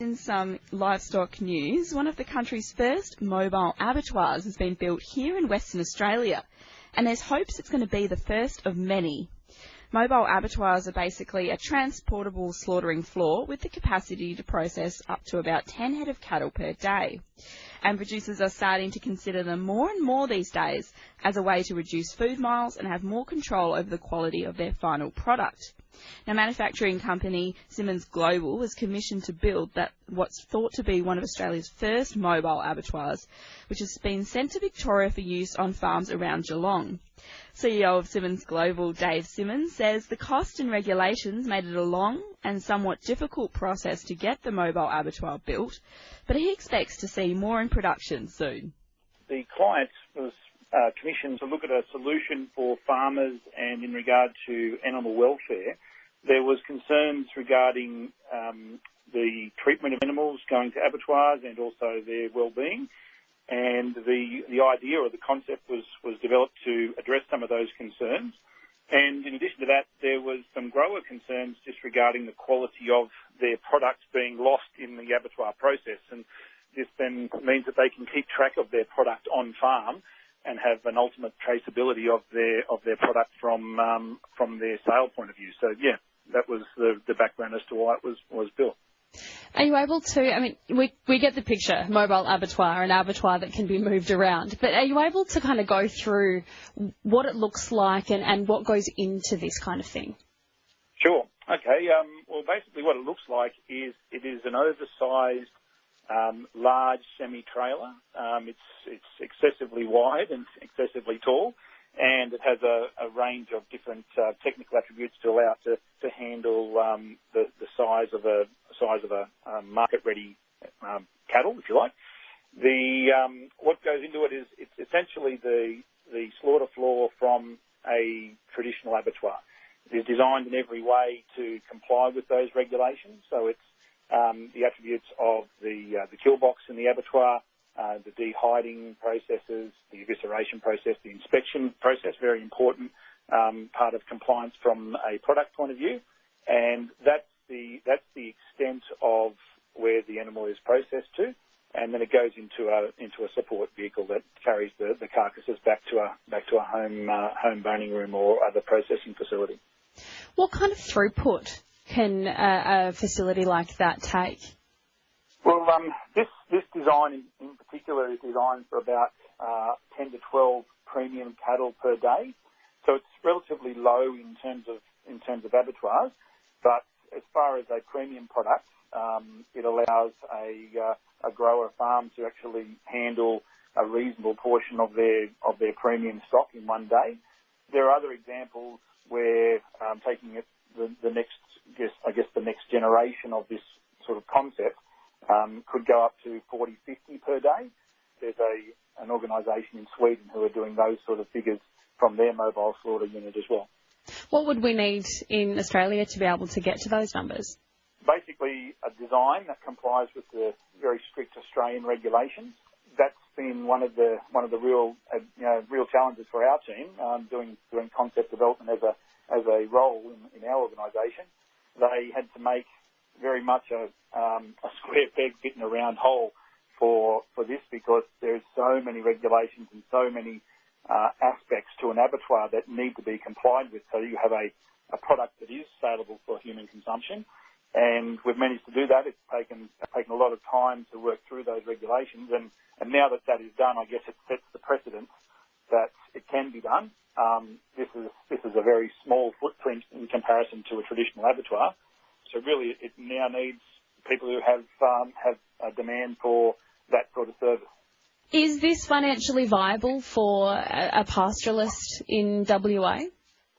In some livestock news, one of the country's first mobile abattoirs has been built here in Western Australia, and there's hopes it's going to be the first of many. Mobile abattoirs are basically a transportable slaughtering floor with the capacity to process up to about 10 head of cattle per day. And producers are starting to consider them more and more these days as a way to reduce food miles and have more control over the quality of their final product. Now, manufacturing company Simmons Global was commissioned to build what's thought to be one of Australia's first mobile abattoirs, which has been sent to Victoria for use on farms around Geelong. CEO of Simmons Global, Dave Simmons, says the cost and regulations made it a long and somewhat difficult process to get the mobile abattoir built, but he expects to see more in production soon. The client was commissioned to look at a solution for farmers, and in regard to animal welfare, there was concerns regarding the treatment of animals going to abattoirs and also their well-being. And the idea or the concept was developed to address some of those concerns. And in addition to that, there was some grower concerns just regarding the quality of their products being lost in the abattoir process. And this then means that they can keep track of their product on farm and have an ultimate traceability of their product from their sale point of view. So yeah, that was the background as to why it was built. Are you able to, I mean, we get the picture, mobile abattoir, an abattoir that can be moved around, but are you able to kind of go through what it looks like and what goes into this kind of thing? Sure. Okay. Well, basically what it looks like is it is an oversized, large semi-trailer. It's excessively wide and excessively tall, and it has a range of different technical attributes to allow it to handle the size of a market-ready cattle, if you like. What goes into it is it's essentially the slaughter floor from a traditional abattoir. It is designed in every way to comply with those regulations. So it's the attributes of the kill box in the abattoir, the dehiding processes, the evisceration process, the inspection process, very important part of compliance from a product point of view. And that's the extent of where the animal is processed to, and then it goes into a support vehicle that carries the carcasses back to a home boning room or other processing facility. What kind of throughput can a facility like that take? Well, this design in particular is designed for about 10 to 12 premium cattle per day, so it's relatively low in terms of abattoirs. But as far as a premium product, it allows a grower farm to actually handle a reasonable portion of their premium stock in one day. There are other examples where taking it the next generation of this sort of concept could go up to 40, 50 per day. There's an organisation in Sweden who are doing those sort of figures from their mobile slaughter unit as well. What would we need in Australia to be able to get to those numbers? Basically, a design that complies with the very strict Australian regulations. That's been one of the real challenges for our team doing concept development as a role in our organisation. They had to make very much a square peg fitting a round hole for this, because there's so many regulations and so many aspects to an abattoir that need to be complied with, so you have a product that is saleable for human consumption. And we've managed to do that. It's taken a lot of time to work through those regulations, and now that is done, I guess it sets the precedent that it can be done. This is a very small footprint in comparison to a traditional abattoir, so really it now needs people who have a demand for that sort of service. Is this financially viable for a pastoralist in WA?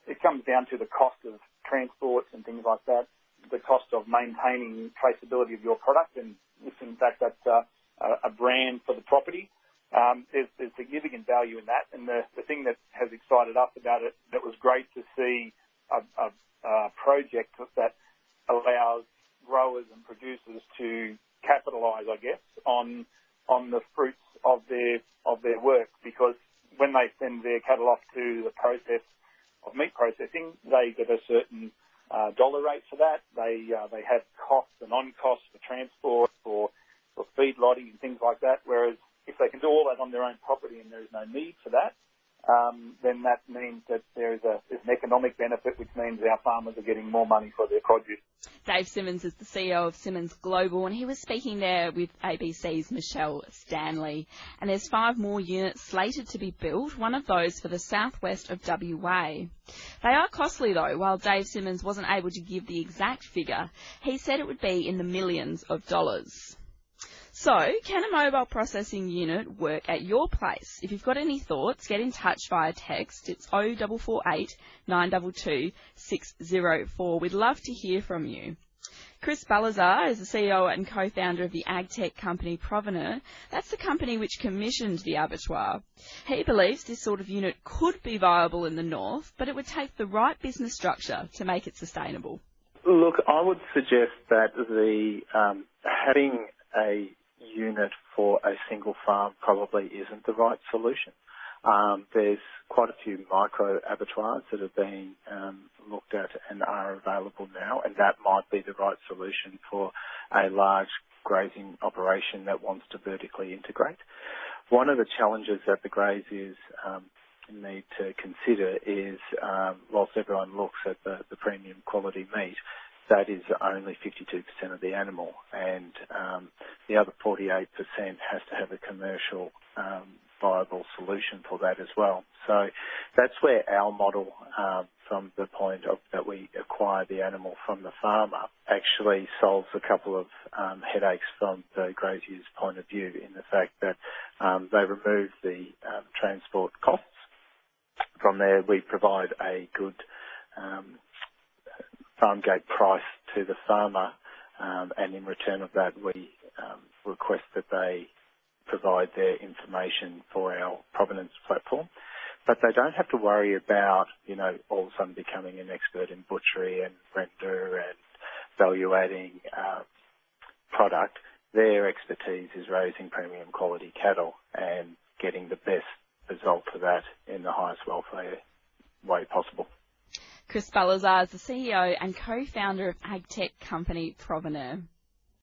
It comes down to the cost of transports and things like that, the cost of maintaining traceability of your product, and if in fact that's a brand for the property, there's significant value in that. And the thing that has excited us about it, that was great to see a project that allows growers and producers to capitalise, I guess, on the fruits of their work, because when they send their cattle off to the process of meat processing, they get a certain dollar rate for that. They have costs and on-costs for transport, feedlotting and things like that, whereas if they can do all that on their own property and there is no need for that, then that means that there's an economic benefit, which means our farmers are getting more money for their produce. Dave Simmons is the CEO of Simmons Global, and he was speaking there with ABC's Michelle Stanley. And there's 5 more units slated to be built, one of those for the southwest of WA. They are costly though. While Dave Simmons wasn't able to give the exact figure, he said it would be in the millions of dollars. So, can a mobile processing unit work at your place? If you've got any thoughts, get in touch via text. It's 0448 922 604. We'd love to hear from you. Chris Balazs is the CEO and co-founder of the Agtech company Provenir. That's the company which commissioned the abattoir. He believes this sort of unit could be viable in the north, but it would take the right business structure to make it sustainable. Look, I would suggest that having a unit for a single farm probably isn't the right solution. There's quite a few micro abattoirs that are being looked at and are available now, and that might be the right solution for a large grazing operation that wants to vertically integrate. One of the challenges that the graziers need to consider is, whilst everyone looks at the premium quality meat, that is only 52% of the animal, and the other 48% has to have a commercial viable solution for that as well. So that's where our model, from the point of that we acquire the animal from the farmer, actually solves a couple of headaches from the grazier's point of view, in the fact that they remove the transport costs. From there, we provide a good farm gate price to the farmer, and in return of that, we request that they provide their information for our provenance platform. But they don't have to worry about, all of a sudden becoming an expert in butchery and render and value-adding product. Their expertise is raising premium quality cattle and getting the best result for that in the highest welfare way possible. Chris Balazs, the CEO and co-founder of Agtech company Provenir.